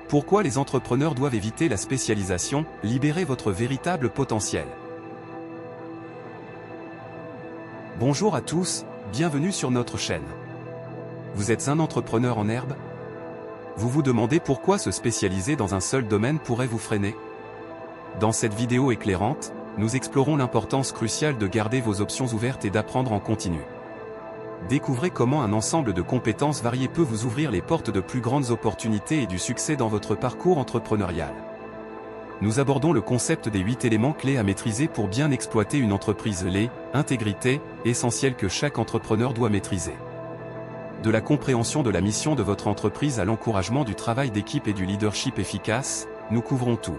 Pourquoi les entrepreneurs doivent éviter la spécialisation, libérer votre véritable potentiel. Bonjour à tous, bienvenue sur notre chaîne. Vous êtes un entrepreneur en herbe? Vous vous demandez pourquoi se spécialiser dans un seul domaine pourrait vous freiner? Dans cette vidéo éclairante, nous explorons l'importance cruciale de garder vos options ouvertes et d'apprendre en continu. Découvrez comment un ensemble de compétences variées peut vous ouvrir les portes de plus grandes opportunités et du succès dans votre parcours entrepreneurial. Nous abordons le concept des 8 éléments clés à maîtriser pour bien exploiter une entreprise. Les intégrité, essentielles que chaque entrepreneur doit maîtriser. De la compréhension de la mission de votre entreprise à l'encouragement du travail d'équipe et du leadership efficace, nous couvrons tout.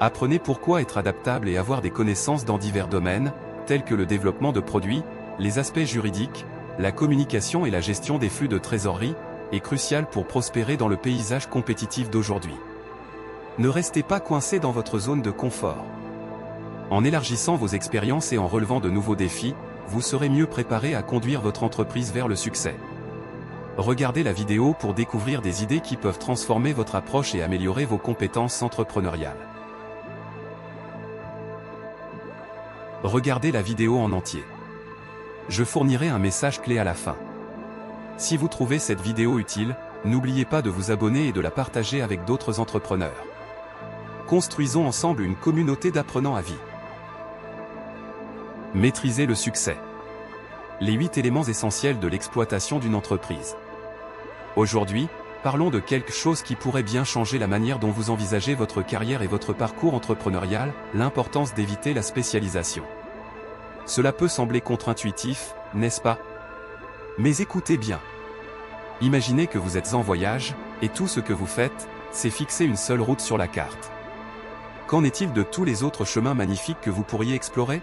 Apprenez pourquoi être adaptable et avoir des connaissances dans divers domaines, tels que le développement de produits, les aspects juridiques, la communication et la gestion des flux de trésorerie, est crucial pour prospérer dans le paysage compétitif d'aujourd'hui. Ne restez pas coincé dans votre zone de confort. En élargissant vos expériences et en relevant de nouveaux défis, vous serez mieux préparé à conduire votre entreprise vers le succès. Regardez la vidéo pour découvrir des idées qui peuvent transformer votre approche et améliorer vos compétences entrepreneuriales. Regardez la vidéo en entier. Je fournirai un message clé à la fin. Si vous trouvez cette vidéo utile, n'oubliez pas de vous abonner et de la partager avec d'autres entrepreneurs. Construisons ensemble une communauté d'apprenants à vie. Maîtrisez le succès. Les 8 éléments essentiels de l'exploitation d'une entreprise. Aujourd'hui, parlons de quelque chose qui pourrait bien changer la manière dont vous envisagez votre carrière et votre parcours entrepreneurial, l'importance d'éviter la spécialisation. Cela peut sembler contre-intuitif, n'est-ce pas? Mais écoutez bien. Imaginez que vous êtes en voyage, et tout ce que vous faites, c'est fixer une seule route sur la carte. Qu'en est-il de tous les autres chemins magnifiques que vous pourriez explorer?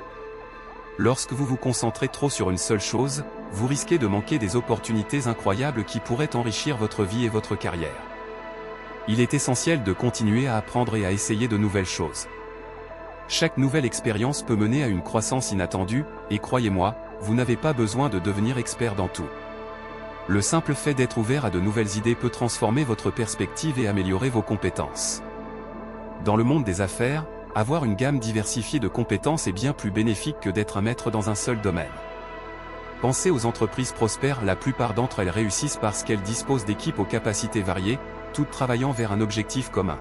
Lorsque vous vous concentrez trop sur une seule chose, vous risquez de manquer des opportunités incroyables qui pourraient enrichir votre vie et votre carrière. Il est essentiel de continuer à apprendre et à essayer de nouvelles choses. Chaque nouvelle expérience peut mener à une croissance inattendue, et croyez-moi, vous n'avez pas besoin de devenir expert dans tout. Le simple fait d'être ouvert à de nouvelles idées peut transformer votre perspective et améliorer vos compétences. Dans le monde des affaires, avoir une gamme diversifiée de compétences est bien plus bénéfique que d'être un maître dans un seul domaine. Pensez aux entreprises prospères, la plupart d'entre elles réussissent parce qu'elles disposent d'équipes aux capacités variées, toutes travaillant vers un objectif commun.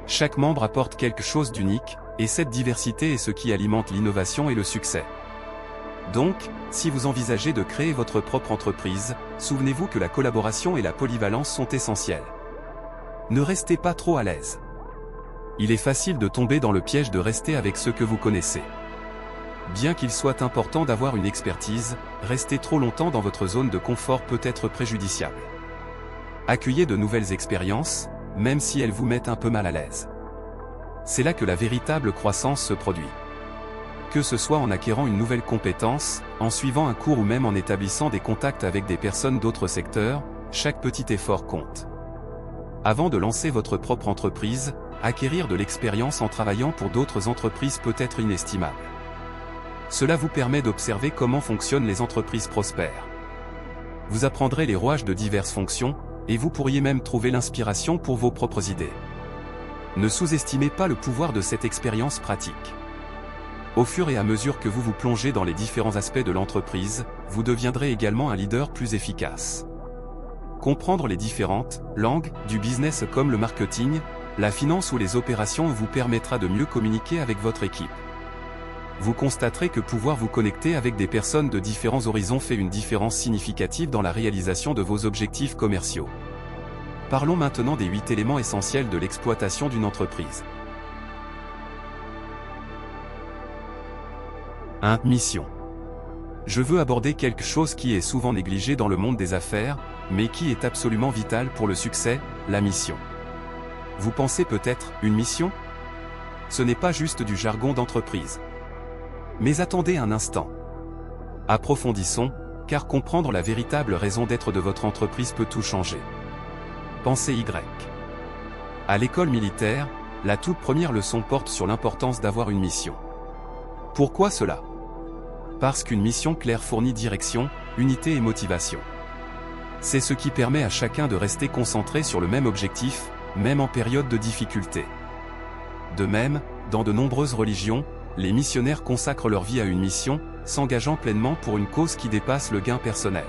Chaque membre apporte quelque chose d'unique, et cette diversité est ce qui alimente l'innovation et le succès. Donc, si vous envisagez de créer votre propre entreprise, souvenez-vous que la collaboration et la polyvalence sont essentielles. Ne restez pas trop à l'aise. Il est facile de tomber dans le piège de rester avec ce que vous connaissez. Bien qu'il soit important d'avoir une expertise, rester trop longtemps dans votre zone de confort peut être préjudiciable. Accueillez de nouvelles expériences, même si elles vous mettent un peu mal à l'aise. C'est là que la véritable croissance se produit. Que ce soit en acquérant une nouvelle compétence, en suivant un cours ou même en établissant des contacts avec des personnes d'autres secteurs, chaque petit effort compte. Avant de lancer votre propre entreprise, acquérir de l'expérience en travaillant pour d'autres entreprises peut être inestimable. Cela vous permet d'observer comment fonctionnent les entreprises prospères. Vous apprendrez les rouages de diverses fonctions, et vous pourriez même trouver l'inspiration pour vos propres idées. Ne sous-estimez pas le pouvoir de cette expérience pratique. Au fur et à mesure que vous vous plongez dans les différents aspects de l'entreprise, vous deviendrez également un leader plus efficace. Comprendre les différentes langues du business comme le marketing, la finance ou les opérations vous permettra de mieux communiquer avec votre équipe. Vous constaterez que pouvoir vous connecter avec des personnes de différents horizons fait une différence significative dans la réalisation de vos objectifs commerciaux. Parlons maintenant des 8 éléments essentiels de l'exploitation d'une entreprise. 1. Mission. Je veux aborder quelque chose qui est souvent négligé dans le monde des affaires, mais qui est absolument vital pour le succès, la mission. Vous pensez peut-être, une mission? Ce n'est pas juste du jargon d'entreprise. Mais attendez un instant. Approfondissons, car comprendre la véritable raison d'être de votre entreprise peut tout changer. Pensez Y. À l'école militaire, la toute première leçon porte sur l'importance d'avoir une mission. Pourquoi cela? Parce qu'une mission claire fournit direction, unité et motivation. C'est ce qui permet à chacun de rester concentré sur le même objectif, même en période de difficulté. De même, dans de nombreuses religions, les missionnaires consacrent leur vie à une mission, s'engageant pleinement pour une cause qui dépasse le gain personnel.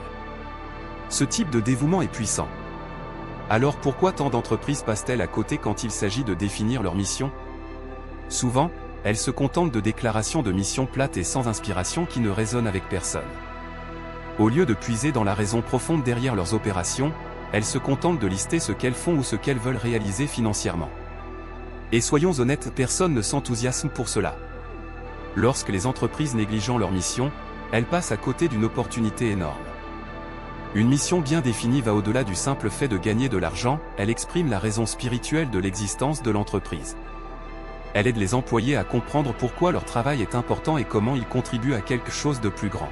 Ce type de dévouement est puissant. Alors pourquoi tant d'entreprises passent-elles à côté quand il s'agit de définir leur mission? Souvent, elles se contentent de déclarations de mission plates et sans inspiration qui ne résonnent avec personne. Au lieu de puiser dans la raison profonde derrière leurs opérations, elles se contentent de lister ce qu'elles font ou ce qu'elles veulent réaliser financièrement. Et soyons honnêtes, personne ne s'enthousiasme pour cela. Lorsque les entreprises négligeant leur mission, elles passent à côté d'une opportunité énorme. Une mission bien définie va au-delà du simple fait de gagner de l'argent, elle exprime la raison spirituelle de l'existence de l'entreprise. Elle aide les employés à comprendre pourquoi leur travail est important et comment ils contribuent à quelque chose de plus grand.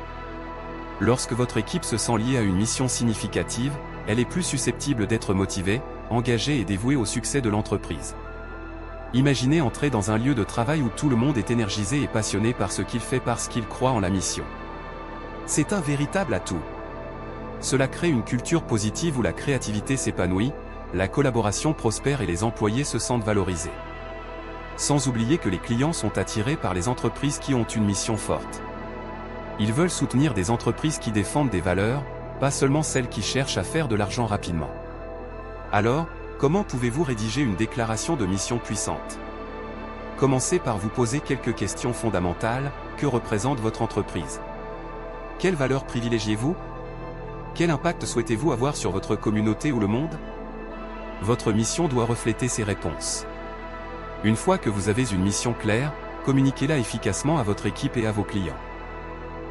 Lorsque votre équipe se sent liée à une mission significative, elle est plus susceptible d'être motivée, engagée et dévouée au succès de l'entreprise. Imaginez entrer dans un lieu de travail où tout le monde est énergisé et passionné par ce qu'il fait parce qu'il croit en la mission. C'est un véritable atout. Cela crée une culture positive où la créativité s'épanouit, la collaboration prospère et les employés se sentent valorisés. Sans oublier que les clients sont attirés par les entreprises qui ont une mission forte. Ils veulent soutenir des entreprises qui défendent des valeurs, pas seulement celles qui cherchent à faire de l'argent rapidement. Alors, comment pouvez-vous rédiger une déclaration de mission puissante? Commencez par vous poser quelques questions fondamentales. Que représente votre entreprise? Quelles valeurs privilégiez-vous? Quel impact souhaitez-vous avoir sur votre communauté ou le monde? Votre mission doit refléter ces réponses. Une fois que vous avez une mission claire, communiquez-la efficacement à votre équipe et à vos clients.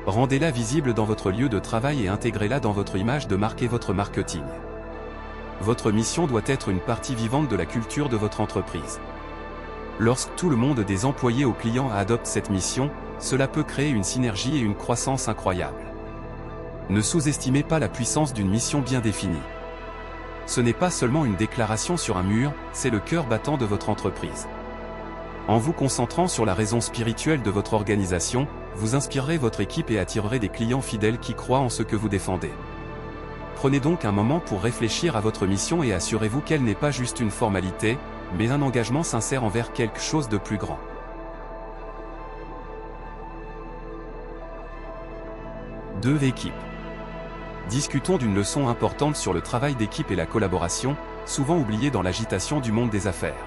Rendez-la visible dans votre lieu de travail et intégrez-la dans votre image de marque et votre marketing. Votre mission doit être une partie vivante de la culture de votre entreprise. Lorsque tout le monde des employés aux clients adopte cette mission, cela peut créer une synergie et une croissance incroyable. Ne sous-estimez pas la puissance d'une mission bien définie. Ce n'est pas seulement une déclaration sur un mur, c'est le cœur battant de votre entreprise. En vous concentrant sur la raison spirituelle de votre organisation, vous inspirerez votre équipe et attirerez des clients fidèles qui croient en ce que vous défendez. Prenez donc un moment pour réfléchir à votre mission et assurez-vous qu'elle n'est pas juste une formalité, mais un engagement sincère envers quelque chose de plus grand. Équipe. Discutons d'une leçon importante sur le travail d'équipe et la collaboration, souvent oubliée dans l'agitation du monde des affaires.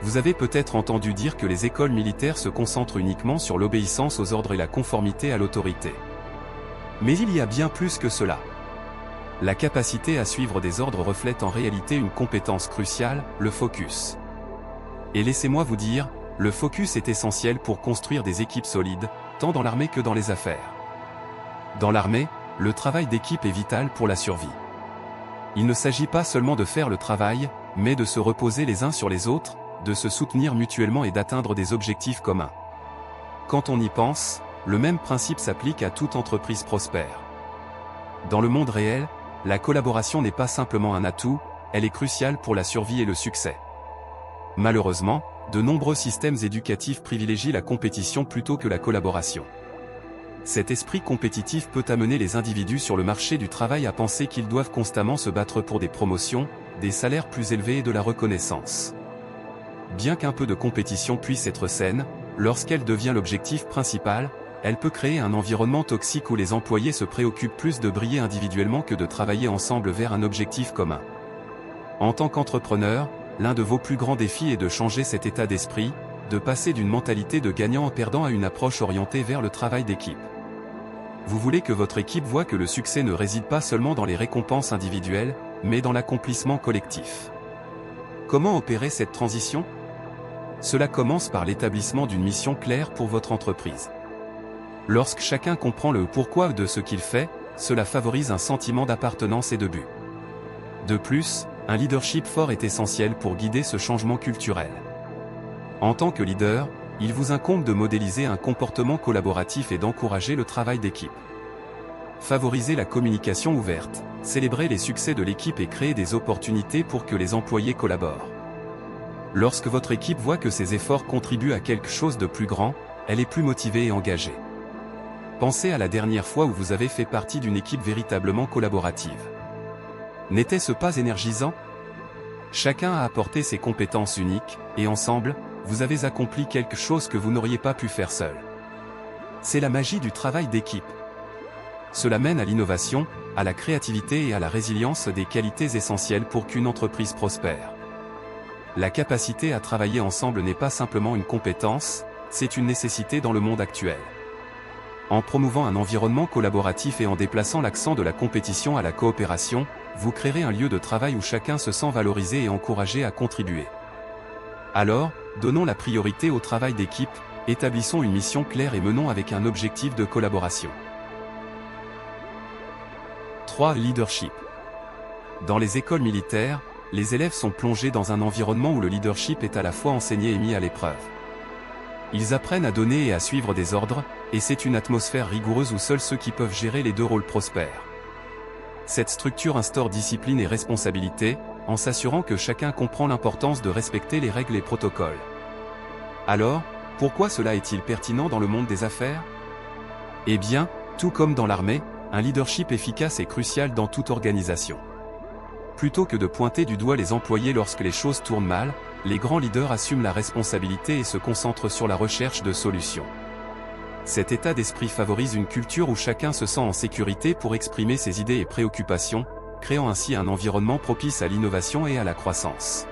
Vous avez peut-être entendu dire que les écoles militaires se concentrent uniquement sur l'obéissance aux ordres et la conformité à l'autorité. Mais il y a bien plus que cela. La capacité à suivre des ordres reflète en réalité une compétence cruciale, le focus. Et laissez-moi vous dire, le focus est essentiel pour construire des équipes solides, tant dans l'armée que dans les affaires. Dans l'armée, le travail d'équipe est vital pour la survie. Il ne s'agit pas seulement de faire le travail, mais de se reposer les uns sur les autres, de se soutenir mutuellement et d'atteindre des objectifs communs. Quand on y pense, le même principe s'applique à toute entreprise prospère. Dans le monde réel, la collaboration n'est pas simplement un atout, elle est cruciale pour la survie et le succès. Malheureusement, de nombreux systèmes éducatifs privilégient la compétition plutôt que la collaboration. Cet esprit compétitif peut amener les individus sur le marché du travail à penser qu'ils doivent constamment se battre pour des promotions, des salaires plus élevés et de la reconnaissance. Bien qu'un peu de compétition puisse être saine, lorsqu'elle devient l'objectif principal, elle peut créer un environnement toxique où les employés se préoccupent plus de briller individuellement que de travailler ensemble vers un objectif commun. En tant qu'entrepreneur, l'un de vos plus grands défis est de changer cet état d'esprit, de passer d'une mentalité de gagnant en perdant à une approche orientée vers le travail d'équipe. Vous voulez que votre équipe voie que le succès ne réside pas seulement dans les récompenses individuelles, mais dans l'accomplissement collectif. Comment opérer cette transition? Cela commence par l'établissement d'une mission claire pour votre entreprise. Lorsque chacun comprend le pourquoi de ce qu'il fait, cela favorise un sentiment d'appartenance et de but. De plus, un leadership fort est essentiel pour guider ce changement culturel. En tant que leader, il vous incombe de modéliser un comportement collaboratif et d'encourager le travail d'équipe. Favorisez la communication ouverte, célébrez les succès de l'équipe et créez des opportunités pour que les employés collaborent. Lorsque votre équipe voit que ses efforts contribuent à quelque chose de plus grand, elle est plus motivée et engagée. Pensez à la dernière fois où vous avez fait partie d'une équipe véritablement collaborative. N'était-ce pas énergisant? Chacun a apporté ses compétences uniques, et ensemble, vous avez accompli quelque chose que vous n'auriez pas pu faire seul. C'est la magie du travail d'équipe. Cela mène à l'innovation, à la créativité et à la résilience, des qualités essentielles pour qu'une entreprise prospère. La capacité à travailler ensemble n'est pas simplement une compétence, c'est une nécessité dans le monde actuel. En promouvant un environnement collaboratif et en déplaçant l'accent de la compétition à la coopération, vous créerez un lieu de travail où chacun se sent valorisé et encouragé à contribuer. Alors, donnons la priorité au travail d'équipe, établissons une mission claire et menons avec un objectif de collaboration. 3. Leadership. Dans les écoles militaires, les élèves sont plongés dans un environnement où le leadership est à la fois enseigné et mis à l'épreuve. Ils apprennent à donner et à suivre des ordres, et c'est une atmosphère rigoureuse où seuls ceux qui peuvent gérer les deux rôles prospèrent. Cette structure instaure discipline et responsabilité, en s'assurant que chacun comprend l'importance de respecter les règles et protocoles. Alors, pourquoi cela est-il pertinent dans le monde des affaires? Eh bien, tout comme dans l'armée, un leadership efficace est crucial dans toute organisation. Plutôt que de pointer du doigt les employés lorsque les choses tournent mal, les grands leaders assument la responsabilité et se concentrent sur la recherche de solutions. Cet état d'esprit favorise une culture où chacun se sent en sécurité pour exprimer ses idées et préoccupations, créant ainsi un environnement propice à l'innovation et à la croissance.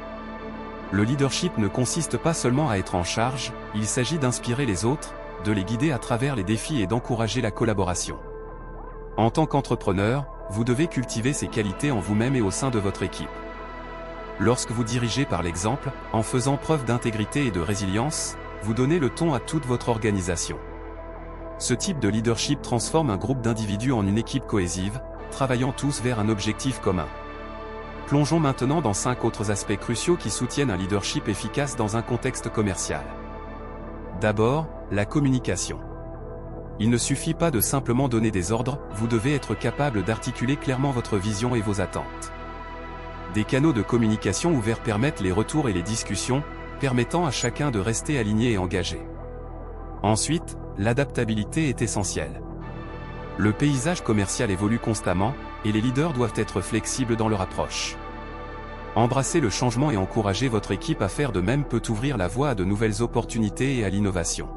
Le leadership ne consiste pas seulement à être en charge, il s'agit d'inspirer les autres, de les guider à travers les défis et d'encourager la collaboration. En tant qu'entrepreneur, vous devez cultiver ces qualités en vous-même et au sein de votre équipe. Lorsque vous dirigez par l'exemple, en faisant preuve d'intégrité et de résilience, vous donnez le ton à toute votre organisation. Ce type de leadership transforme un groupe d'individus en une équipe cohésive, travaillant tous vers un objectif commun. Plongeons maintenant dans 5 autres aspects cruciaux qui soutiennent un leadership efficace dans un contexte commercial. D'abord, la communication. Il ne suffit pas de simplement donner des ordres, vous devez être capable d'articuler clairement votre vision et vos attentes. Des canaux de communication ouverts permettent les retours et les discussions, permettant à chacun de rester aligné et engagé. Ensuite, l'adaptabilité est essentielle. Le paysage commercial évolue constamment, et les leaders doivent être flexibles dans leur approche. Embrasser le changement et encourager votre équipe à faire de même peut ouvrir la voie à de nouvelles opportunités et à l'innovation.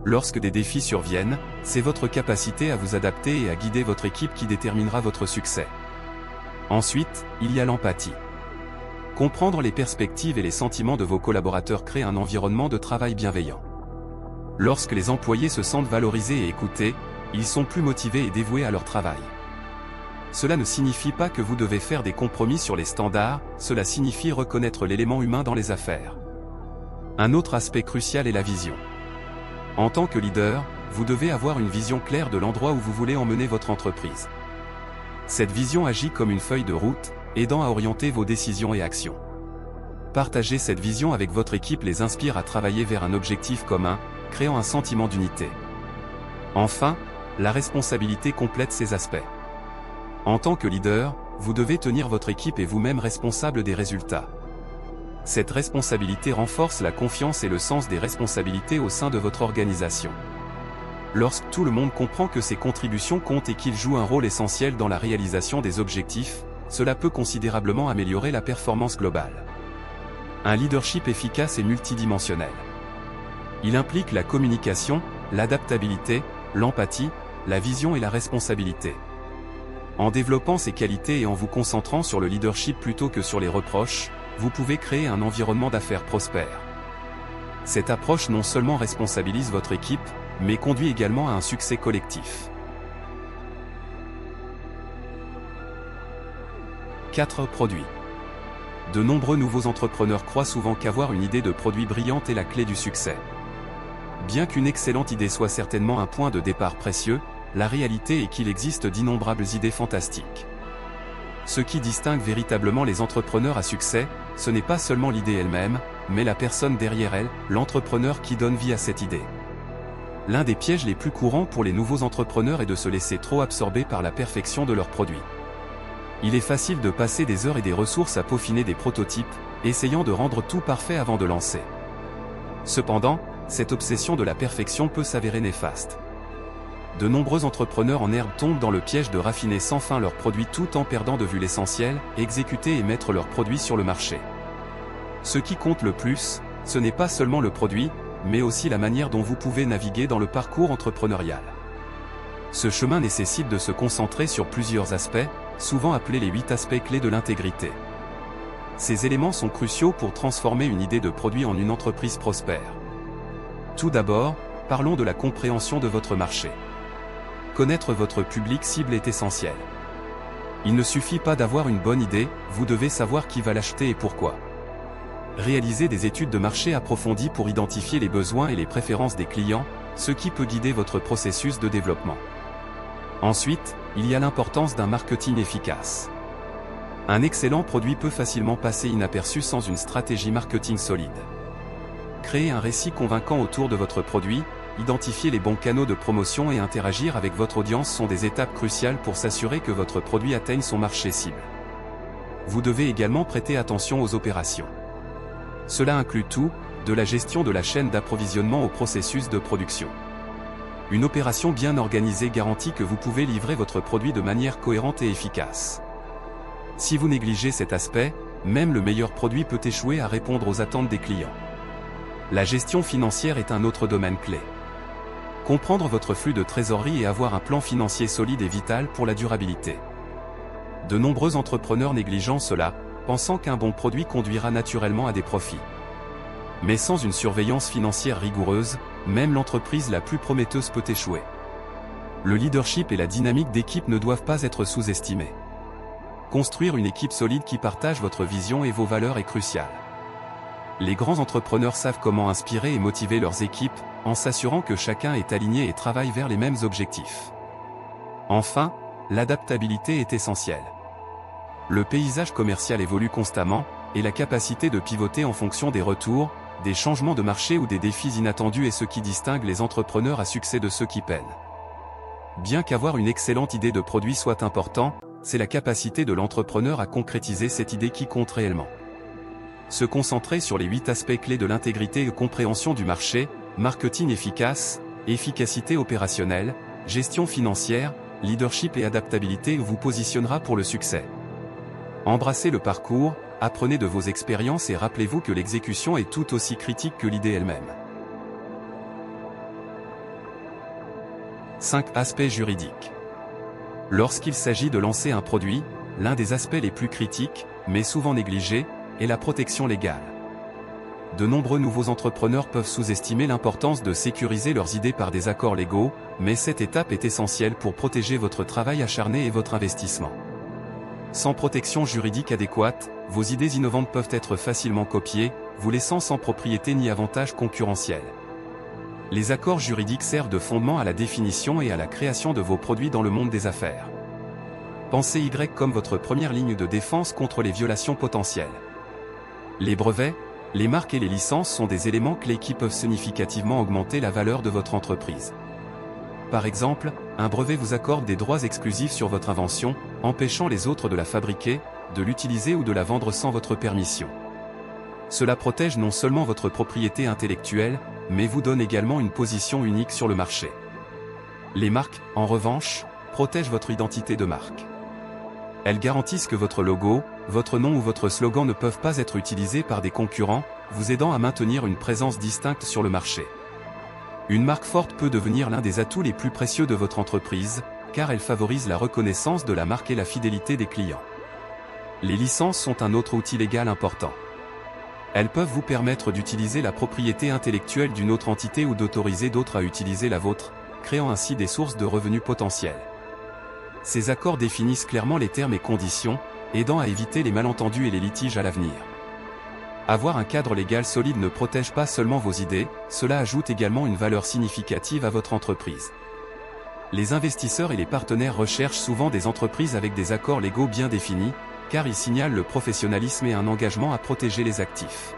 Lorsque des défis surviennent, c'est votre capacité à vous adapter et à guider votre équipe qui déterminera votre succès. Ensuite, il y a l'empathie. Comprendre les perspectives et les sentiments de vos collaborateurs crée un environnement de travail bienveillant. Lorsque les employés se sentent valorisés et écoutés, ils sont plus motivés et dévoués à leur travail. Cela ne signifie pas que vous devez faire des compromis sur les standards, cela signifie reconnaître l'élément humain dans les affaires. Un autre aspect crucial est la vision. En tant que leader, vous devez avoir une vision claire de l'endroit où vous voulez emmener votre entreprise. Cette vision agit comme une feuille de route, aidant à orienter vos décisions et actions. Partager cette vision avec votre équipe les inspire à travailler vers un objectif commun, créant un sentiment d'unité. Enfin, la responsabilité complète ces aspects. En tant que leader, vous devez tenir votre équipe et vous-même responsable des résultats. Cette responsabilité renforce la confiance et le sens des responsabilités au sein de votre organisation. Lorsque tout le monde comprend que ses contributions comptent et qu'il joue un rôle essentiel dans la réalisation des objectifs, cela peut considérablement améliorer la performance globale. Un leadership efficace est multidimensionnel. Il implique la communication, l'adaptabilité, l'empathie, la vision et la responsabilité. En développant ces qualités et en vous concentrant sur le leadership plutôt que sur les reproches, vous pouvez créer un environnement d'affaires prospère. Cette approche non seulement responsabilise votre équipe, mais conduit également à un succès collectif. 4. Produits. De nombreux nouveaux entrepreneurs croient souvent qu'avoir une idée de produit brillante est la clé du succès. Bien qu'une excellente idée soit certainement un point de départ précieux, la réalité est qu'il existe d'innombrables idées fantastiques. Ce qui distingue véritablement les entrepreneurs à succès, ce n'est pas seulement l'idée elle-même, mais la personne derrière elle, l'entrepreneur qui donne vie à cette idée. L'un des pièges les plus courants pour les nouveaux entrepreneurs est de se laisser trop absorber par la perfection de leurs produits. Il est facile de passer des heures et des ressources à peaufiner des prototypes, essayant de rendre tout parfait avant de lancer. Cependant, cette obsession de la perfection peut s'avérer néfaste. De nombreux entrepreneurs en herbe tombent dans le piège de raffiner sans fin leurs produits tout en perdant de vue l'essentiel, exécuter et mettre leurs produits sur le marché. Ce qui compte le plus, ce n'est pas seulement le produit, mais aussi la manière dont vous pouvez naviguer dans le parcours entrepreneurial. Ce chemin nécessite de se concentrer sur plusieurs aspects, souvent appelés les 8 aspects clés de l'intégrité. Ces éléments sont cruciaux pour transformer une idée de produit en une entreprise prospère. Tout d'abord, parlons de la compréhension de votre marché. Connaître votre public cible est essentiel. Il ne suffit pas d'avoir une bonne idée, vous devez savoir qui va l'acheter et pourquoi. Réalisez des études de marché approfondies pour identifier les besoins et les préférences des clients, ce qui peut guider votre processus de développement. Ensuite, il y a l'importance d'un marketing efficace. Un excellent produit peut facilement passer inaperçu sans une stratégie marketing solide. Créer un récit convaincant autour de votre produit, identifier les bons canaux de promotion et interagir avec votre audience sont des étapes cruciales pour s'assurer que votre produit atteigne son marché cible. Vous devez également prêter attention aux opérations. Cela inclut tout, de la gestion de la chaîne d'approvisionnement au processus de production. Une opération bien organisée garantit que vous pouvez livrer votre produit de manière cohérente et efficace. Si vous négligez cet aspect, même le meilleur produit peut échouer à répondre aux attentes des clients. La gestion financière est un autre domaine clé. Comprendre votre flux de trésorerie et avoir un plan financier solide est vital pour la durabilité. De nombreux entrepreneurs négligent cela, pensant qu'un bon produit conduira naturellement à des profits. Mais sans une surveillance financière rigoureuse, même l'entreprise la plus prometteuse peut échouer. Le leadership et la dynamique d'équipe ne doivent pas être sous-estimés. Construire une équipe solide qui partage votre vision et vos valeurs est crucial. Les grands entrepreneurs savent comment inspirer et motiver leurs équipes, en s'assurant que chacun est aligné et travaille vers les mêmes objectifs. Enfin, l'adaptabilité est essentielle. Le paysage commercial évolue constamment, et la capacité de pivoter en fonction des retours, des changements de marché ou des défis inattendus est ce qui distingue les entrepreneurs à succès de ceux qui peinent. Bien qu'avoir une excellente idée de produit soit important, c'est la capacité de l'entrepreneur à concrétiser cette idée qui compte réellement. Se concentrer sur les 8 aspects clés de l'intégrité et compréhension du marché, marketing efficace, efficacité opérationnelle, gestion financière, leadership et adaptabilité vous positionnera pour le succès. Embrassez le parcours, apprenez de vos expériences et rappelez-vous que l'exécution est tout aussi critique que l'idée elle-même. 5 aspects juridiques. Lorsqu'il s'agit de lancer un produit, l'un des aspects les plus critiques, mais souvent négligés, est la protection légale. De nombreux nouveaux entrepreneurs peuvent sous-estimer l'importance de sécuriser leurs idées par des accords légaux, mais cette étape est essentielle pour protéger votre travail acharné et votre investissement. Sans protection juridique adéquate, vos idées innovantes peuvent être facilement copiées, vous laissant sans propriété ni avantage concurrentiel. Les accords juridiques servent de fondement à la définition et à la création de vos produits dans le monde des affaires. Pensez Y comme votre première ligne de défense contre les violations potentielles. Les brevets, les marques et les licences sont des éléments clés qui peuvent significativement augmenter la valeur de votre entreprise. Par exemple, un brevet vous accorde des droits exclusifs sur votre invention, empêchant les autres de la fabriquer, de l'utiliser ou de la vendre sans votre permission. Cela protège non seulement votre propriété intellectuelle, mais vous donne également une position unique sur le marché. Les marques, en revanche, protègent votre identité de marque. Elles garantissent que votre logo, votre nom ou votre slogan ne peuvent pas être utilisés par des concurrents, vous aidant à maintenir une présence distincte sur le marché. Une marque forte peut devenir l'un des atouts les plus précieux de votre entreprise, car elle favorise la reconnaissance de la marque et la fidélité des clients. Les licences sont un autre outil légal important. Elles peuvent vous permettre d'utiliser la propriété intellectuelle d'une autre entité ou d'autoriser d'autres à utiliser la vôtre, créant ainsi des sources de revenus potentiels. Ces accords définissent clairement les termes et conditions, aidant à éviter les malentendus et les litiges à l'avenir. Avoir un cadre légal solide ne protège pas seulement vos idées, cela ajoute également une valeur significative à votre entreprise. Les investisseurs et les partenaires recherchent souvent des entreprises avec des accords légaux bien définis, car ils signalent le professionnalisme et un engagement à protéger les actifs.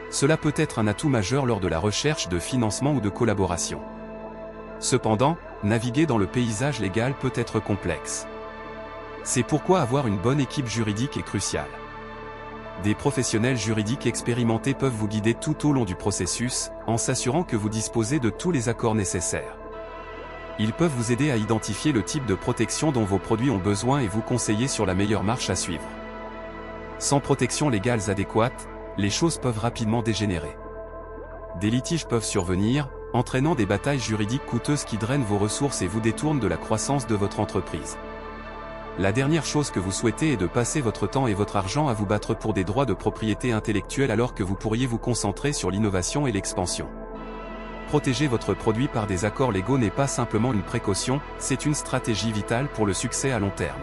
Cela peut être un atout majeur lors de la recherche de financement ou de collaboration. Cependant, naviguer dans le paysage légal peut être complexe. C'est pourquoi avoir une bonne équipe juridique est crucial. Des professionnels juridiques expérimentés peuvent vous guider tout au long du processus, en s'assurant que vous disposez de tous les accords nécessaires. Ils peuvent vous aider à identifier le type de protection dont vos produits ont besoin et vous conseiller sur la meilleure marche à suivre. Sans protection légale adéquate, les choses peuvent rapidement dégénérer. Des litiges peuvent survenir, entraînant des batailles juridiques coûteuses qui drainent vos ressources et vous détournent de la croissance de votre entreprise. La dernière chose que vous souhaitez est de passer votre temps et votre argent à vous battre pour des droits de propriété intellectuelle alors que vous pourriez vous concentrer sur l'innovation et l'expansion. Protéger votre produit par des accords légaux n'est pas simplement une précaution, c'est une stratégie vitale pour le succès à long terme.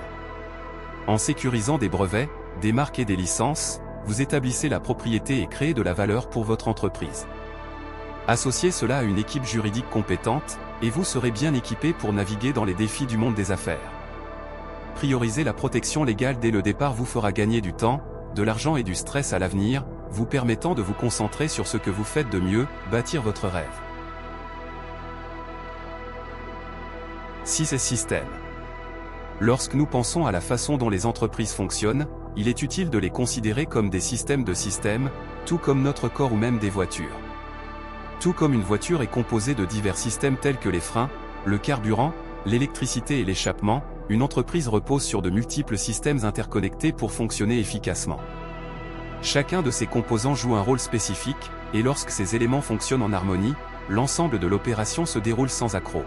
En sécurisant des brevets, des marques et des licences, vous établissez la propriété et créez de la valeur pour votre entreprise. Associez cela à une équipe juridique compétente, et vous serez bien équipé pour naviguer dans les défis du monde des affaires. Prioriser la protection légale dès le départ vous fera gagner du temps, de l'argent et du stress à l'avenir, vous permettant de vous concentrer sur ce que vous faites de mieux, bâtir votre rêve. 6. Système. Lorsque nous pensons à la façon dont les entreprises fonctionnent, il est utile de les considérer comme des systèmes de systèmes, tout comme notre corps ou même des voitures. Tout comme une voiture est composée de divers systèmes tels que les freins, le carburant, l'électricité et l'échappement, une entreprise repose sur de multiples systèmes interconnectés pour fonctionner efficacement. Chacun de ces composants joue un rôle spécifique, et lorsque ces éléments fonctionnent en harmonie, l'ensemble de l'opération se déroule sans accroc.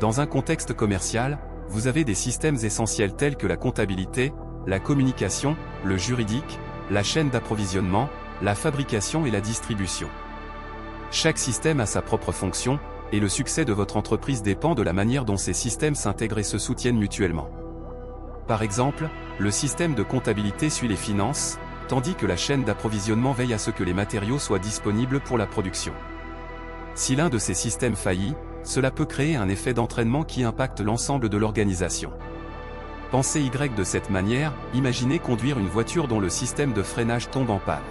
Dans un contexte commercial, vous avez des systèmes essentiels tels que la comptabilité, la communication, le juridique, la chaîne d'approvisionnement, la fabrication et la distribution. Chaque système a sa propre fonction, et le succès de votre entreprise dépend de la manière dont ces systèmes s'intègrent et se soutiennent mutuellement. Par exemple, le système de comptabilité suit les finances, tandis que la chaîne d'approvisionnement veille à ce que les matériaux soient disponibles pour la production. Si l'un de ces systèmes faillit, cela peut créer un effet d'entraînement qui impacte l'ensemble de l'organisation. Pensez Y de cette manière, imaginez conduire une voiture dont le système de freinage tombe en panne.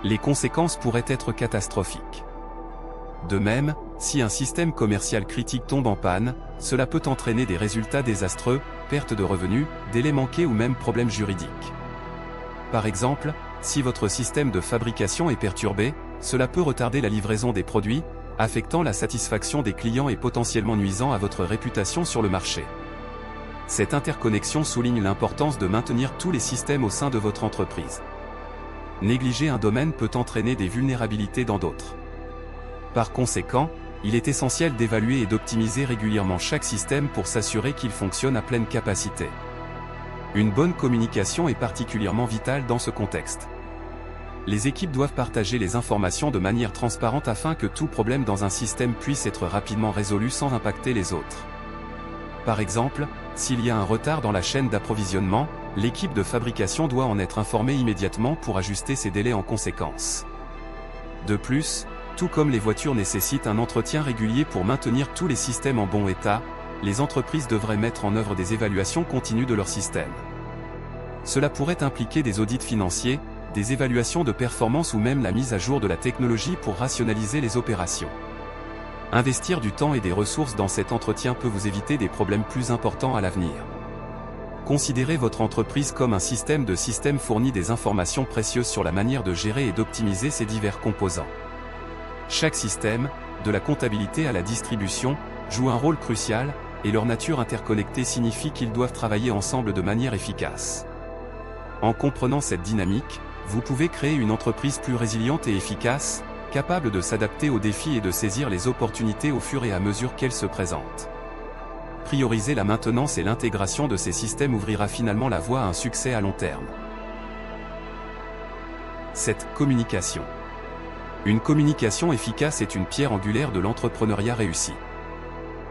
Les conséquences pourraient être catastrophiques. De même, si un système commercial critique tombe en panne, cela peut entraîner des résultats désastreux, perte de revenus, délais manqués ou même problèmes juridiques. Par exemple, si votre système de fabrication est perturbé, cela peut retarder la livraison des produits, affectant la satisfaction des clients et potentiellement nuisant à votre réputation sur le marché. Cette interconnexion souligne l'importance de maintenir tous les systèmes au sein de votre entreprise. Négliger un domaine peut entraîner des vulnérabilités dans d'autres. Par conséquent, il est essentiel d'évaluer et d'optimiser régulièrement chaque système pour s'assurer qu'il fonctionne à pleine capacité. Une bonne communication est particulièrement vitale dans ce contexte. Les équipes doivent partager les informations de manière transparente afin que tout problème dans un système puisse être rapidement résolu sans impacter les autres. Par exemple, s'il y a un retard dans la chaîne d'approvisionnement, l'équipe de fabrication doit en être informée immédiatement pour ajuster ses délais en conséquence. De plus, tout comme les voitures nécessitent un entretien régulier pour maintenir tous les systèmes en bon état, les entreprises devraient mettre en œuvre des évaluations continues de leur système. Cela pourrait impliquer des audits financiers, des évaluations de performance ou même la mise à jour de la technologie pour rationaliser les opérations. Investir du temps et des ressources dans cet entretien peut vous éviter des problèmes plus importants à l'avenir. Considérez votre entreprise comme un système de systèmes fournit des informations précieuses sur la manière de gérer et d'optimiser ces divers composants. Chaque système, de la comptabilité à la distribution, joue un rôle crucial, et leur nature interconnectée signifie qu'ils doivent travailler ensemble de manière efficace. En comprenant cette dynamique, vous pouvez créer une entreprise plus résiliente et efficace, capable de s'adapter aux défis et de saisir les opportunités au fur et à mesure qu'elles se présentent. Prioriser la maintenance et l'intégration de ces systèmes ouvrira finalement la voie à un succès à long terme. 7. Communication. Une communication efficace est une pierre angulaire de l'entrepreneuriat réussi.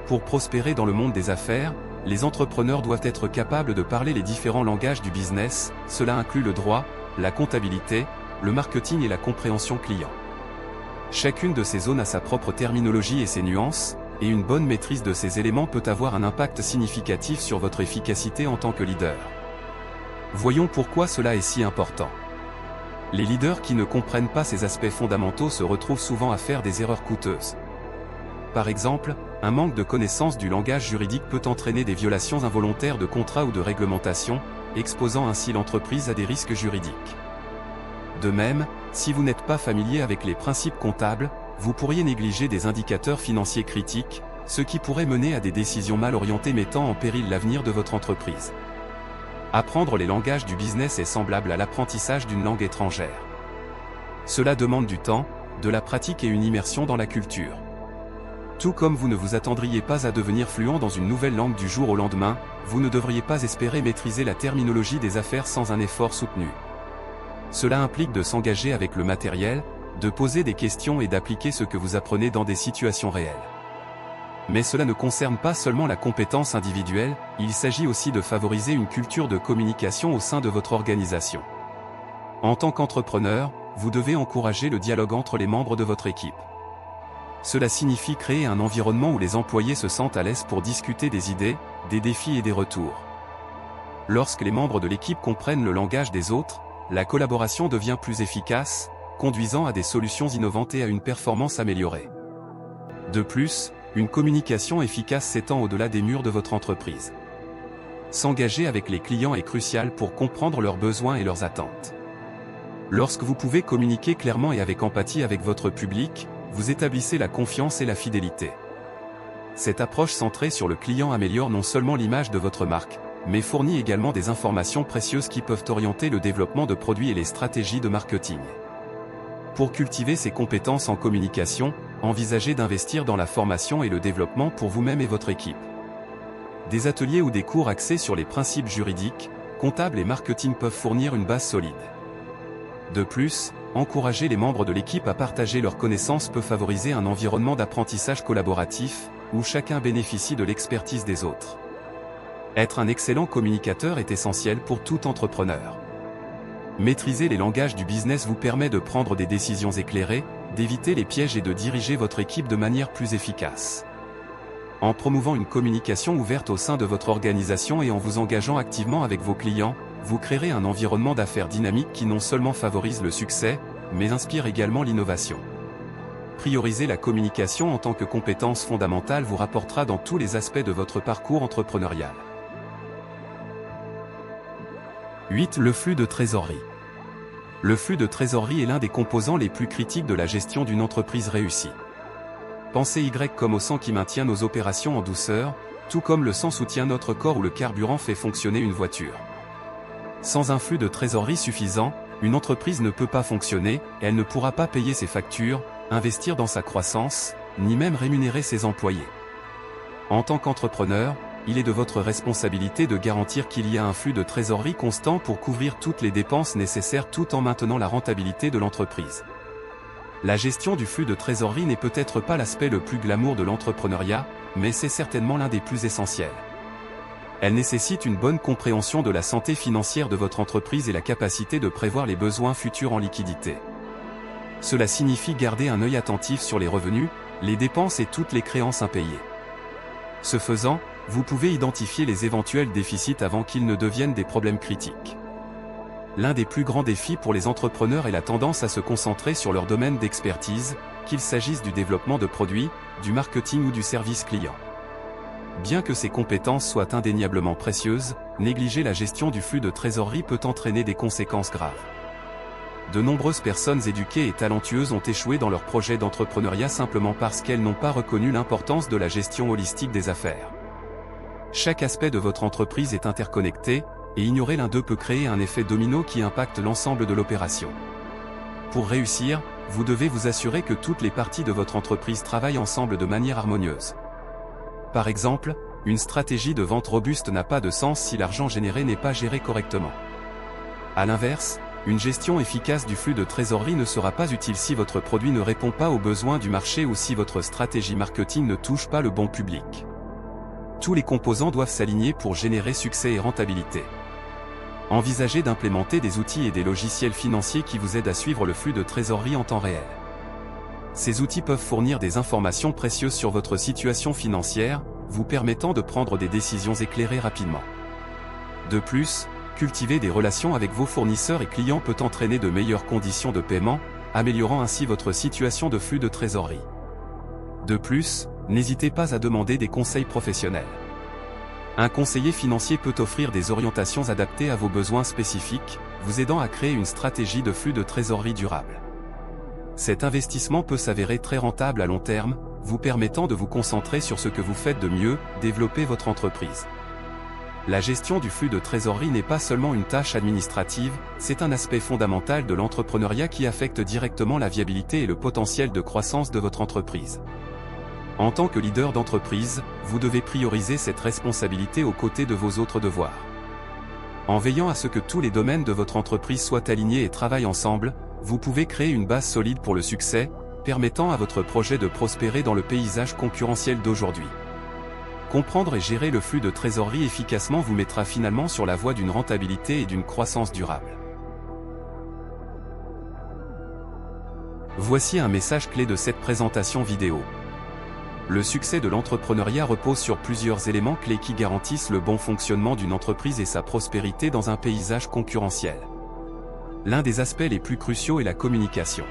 Pour prospérer dans le monde des affaires, les entrepreneurs doivent être capables de parler les différents langages du business, cela inclut le droit, la comptabilité, le marketing et la compréhension client. Chacune de ces zones a sa propre terminologie et ses nuances, et une bonne maîtrise de ces éléments peut avoir un impact significatif sur votre efficacité en tant que leader. Voyons pourquoi cela est si important. Les leaders qui ne comprennent pas ces aspects fondamentaux se retrouvent souvent à faire des erreurs coûteuses. Par exemple, un manque de connaissance du langage juridique peut entraîner des violations involontaires de contrats ou de réglementations, exposant ainsi l'entreprise à des risques juridiques. De même, si vous n'êtes pas familier avec les principes comptables, vous pourriez négliger des indicateurs financiers critiques, ce qui pourrait mener à des décisions mal orientées mettant en péril l'avenir de votre entreprise. Apprendre les langages du business est semblable à l'apprentissage d'une langue étrangère. Cela demande du temps, de la pratique et une immersion dans la culture. Tout comme vous ne vous attendriez pas à devenir fluent dans une nouvelle langue du jour au lendemain, vous ne devriez pas espérer maîtriser la terminologie des affaires sans un effort soutenu. Cela implique de s'engager avec le matériel, de poser des questions et d'appliquer ce que vous apprenez dans des situations réelles. Mais cela ne concerne pas seulement la compétence individuelle, il s'agit aussi de favoriser une culture de communication au sein de votre organisation. En tant qu'entrepreneur, vous devez encourager le dialogue entre les membres de votre équipe. Cela signifie créer un environnement où les employés se sentent à l'aise pour discuter des idées, des défis et des retours. Lorsque les membres de l'équipe comprennent le langage des autres, la collaboration devient plus efficace, conduisant à des solutions innovantes et à une performance améliorée. De plus, une communication efficace s'étend au-delà des murs de votre entreprise. S'engager avec les clients est crucial pour comprendre leurs besoins et leurs attentes. Lorsque vous pouvez communiquer clairement et avec empathie avec votre public, vous établissez la confiance et la fidélité. Cette approche centrée sur le client améliore non seulement l'image de votre marque, mais fournit également des informations précieuses qui peuvent orienter le développement de produits et les stratégies de marketing. Pour cultiver ces compétences en communication, envisagez d'investir dans la formation et le développement pour vous-même et votre équipe. Des ateliers ou des cours axés sur les principes juridiques, comptables et marketing peuvent fournir une base solide. De plus, encourager les membres de l'équipe à partager leurs connaissances peut favoriser un environnement d'apprentissage collaboratif, où chacun bénéficie de l'expertise des autres. Être un excellent communicateur est essentiel pour tout entrepreneur. Maîtriser les langages du business vous permet de prendre des décisions éclairées, d'éviter les pièges et de diriger votre équipe de manière plus efficace. En promouvant une communication ouverte au sein de votre organisation et en vous engageant activement avec vos clients, vous créerez un environnement d'affaires dynamique qui non seulement favorise le succès, mais inspire également l'innovation. Prioriser la communication en tant que compétence fondamentale vous rapportera dans tous les aspects de votre parcours entrepreneurial. 8. Le flux de trésorerie. Le flux de trésorerie est l'un des composants les plus critiques de la gestion d'une entreprise réussie. Pensez Y comme au sang qui maintient nos opérations en douceur, tout comme le sang soutient notre corps ou le carburant fait fonctionner une voiture. Sans un flux de trésorerie suffisant, une entreprise ne peut pas fonctionner, elle ne pourra pas payer ses factures, investir dans sa croissance, ni même rémunérer ses employés. En tant qu'entrepreneur, il est de votre responsabilité de garantir qu'il y a un flux de trésorerie constant pour couvrir toutes les dépenses nécessaires tout en maintenant la rentabilité de l'entreprise. La gestion du flux de trésorerie n'est peut-être pas l'aspect le plus glamour de l'entrepreneuriat, mais c'est certainement l'un des plus essentiels. Elle nécessite une bonne compréhension de la santé financière de votre entreprise et la capacité de prévoir les besoins futurs en liquidité. Cela signifie garder un œil attentif sur les revenus, les dépenses et toutes les créances impayées. Ce faisant, vous pouvez identifier les éventuels déficits avant qu'ils ne deviennent des problèmes critiques. L'un des plus grands défis pour les entrepreneurs est la tendance à se concentrer sur leur domaine d'expertise, qu'il s'agisse du développement de produits, du marketing ou du service client. Bien que ces compétences soient indéniablement précieuses, négliger la gestion du flux de trésorerie peut entraîner des conséquences graves. De nombreuses personnes éduquées et talentueuses ont échoué dans leur projet d'entrepreneuriat simplement parce qu'elles n'ont pas reconnu l'importance de la gestion holistique des affaires. Chaque aspect de votre entreprise est interconnecté, et ignorer l'un d'eux peut créer un effet domino qui impacte l'ensemble de l'opération. Pour réussir, vous devez vous assurer que toutes les parties de votre entreprise travaillent ensemble de manière harmonieuse. Par exemple, une stratégie de vente robuste n'a pas de sens si l'argent généré n'est pas géré correctement. À l'inverse, une gestion efficace du flux de trésorerie ne sera pas utile si votre produit ne répond pas aux besoins du marché ou si votre stratégie marketing ne touche pas le bon public. Tous les composants doivent s'aligner pour générer succès et rentabilité. Envisagez d'implémenter des outils et des logiciels financiers qui vous aident à suivre le flux de trésorerie en temps réel. Ces outils peuvent fournir des informations précieuses sur votre situation financière, vous permettant de prendre des décisions éclairées rapidement. De plus, cultiver des relations avec vos fournisseurs et clients peut entraîner de meilleures conditions de paiement, améliorant ainsi votre situation de flux de trésorerie. De plus, n'hésitez pas à demander des conseils professionnels. Un conseiller financier peut offrir des orientations adaptées à vos besoins spécifiques, vous aidant à créer une stratégie de flux de trésorerie durable. Cet investissement peut s'avérer très rentable à long terme, vous permettant de vous concentrer sur ce que vous faites de mieux, développer votre entreprise. La gestion du flux de trésorerie n'est pas seulement une tâche administrative, c'est un aspect fondamental de l'entrepreneuriat qui affecte directement la viabilité et le potentiel de croissance de votre entreprise. En tant que leader d'entreprise, vous devez prioriser cette responsabilité aux côtés de vos autres devoirs. En veillant à ce que tous les domaines de votre entreprise soient alignés et travaillent ensemble, vous pouvez créer une base solide pour le succès, permettant à votre projet de prospérer dans le paysage concurrentiel d'aujourd'hui. Comprendre et gérer le flux de trésorerie efficacement vous mettra finalement sur la voie d'une rentabilité et d'une croissance durable. Voici un message clé de cette présentation vidéo. Le succès de l'entrepreneuriat repose sur plusieurs éléments clés qui garantissent le bon fonctionnement d'une entreprise et sa prospérité dans un paysage concurrentiel. L'un des aspects les plus cruciaux est la communication.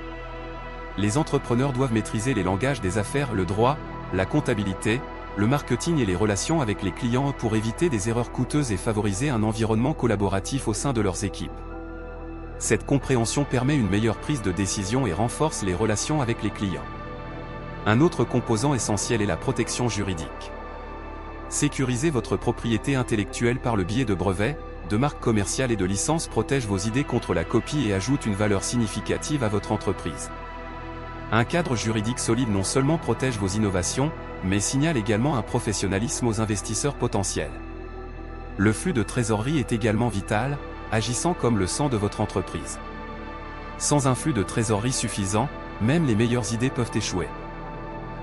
Les entrepreneurs doivent maîtriser les langages des affaires, le droit, la comptabilité, le marketing et les relations avec les clients pour éviter des erreurs coûteuses et favoriser un environnement collaboratif au sein de leurs équipes. Cette compréhension permet une meilleure prise de décision et renforce les relations avec les clients. Un autre composant essentiel est la protection juridique. Sécuriser votre propriété intellectuelle par le biais de brevets, de marques commerciales et de licences protège vos idées contre la copie et ajoute une valeur significative à votre entreprise. Un cadre juridique solide non seulement protège vos innovations, mais signale également un professionnalisme aux investisseurs potentiels. Le flux de trésorerie est également vital, agissant comme le sang de votre entreprise. Sans un flux de trésorerie suffisant, même les meilleures idées peuvent échouer.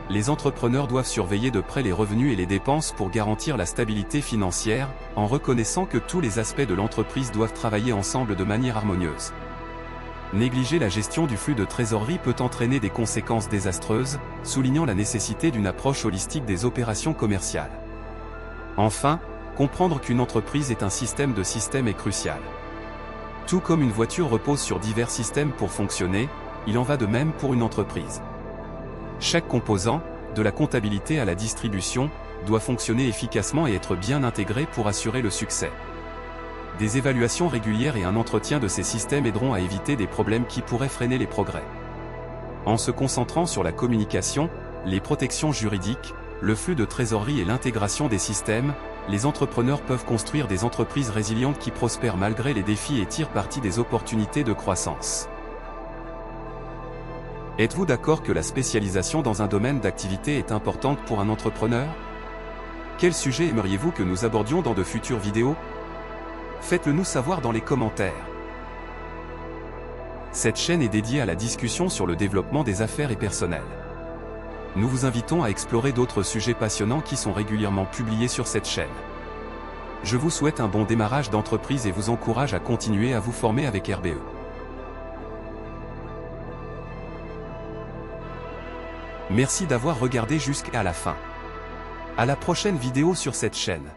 Les entrepreneurs doivent surveiller de près les revenus et les dépenses pour garantir la stabilité financière, en reconnaissant que tous les aspects de l'entreprise doivent travailler ensemble de manière harmonieuse. Négliger la gestion du flux de trésorerie peut entraîner des conséquences désastreuses, soulignant la nécessité d'une approche holistique des opérations commerciales. Enfin, comprendre qu'une entreprise est un système de systèmes est crucial. Tout comme une voiture repose sur divers systèmes pour fonctionner, il en va de même pour une entreprise. Chaque composant, de la comptabilité à la distribution, doit fonctionner efficacement et être bien intégré pour assurer le succès. Des évaluations régulières et un entretien de ces systèmes aideront à éviter des problèmes qui pourraient freiner les progrès. En se concentrant sur la communication, les protections juridiques, le flux de trésorerie et l'intégration des systèmes, les entrepreneurs peuvent construire des entreprises résilientes qui prospèrent malgré les défis et tirent parti des opportunités de croissance. Êtes-vous d'accord que la spécialisation dans un domaine d'activité est importante pour un entrepreneur? Quel sujet aimeriez-vous que nous abordions dans de futures vidéos? Faites-le nous savoir dans les commentaires. Cette chaîne est dédiée à la discussion sur le développement des affaires et personnel. Nous vous invitons à explorer d'autres sujets passionnants qui sont régulièrement publiés sur cette chaîne. Je vous souhaite un bon démarrage d'entreprise et vous encourage à continuer à vous former avec RBE. Merci d'avoir regardé jusqu'à la fin. À la prochaine vidéo sur cette chaîne.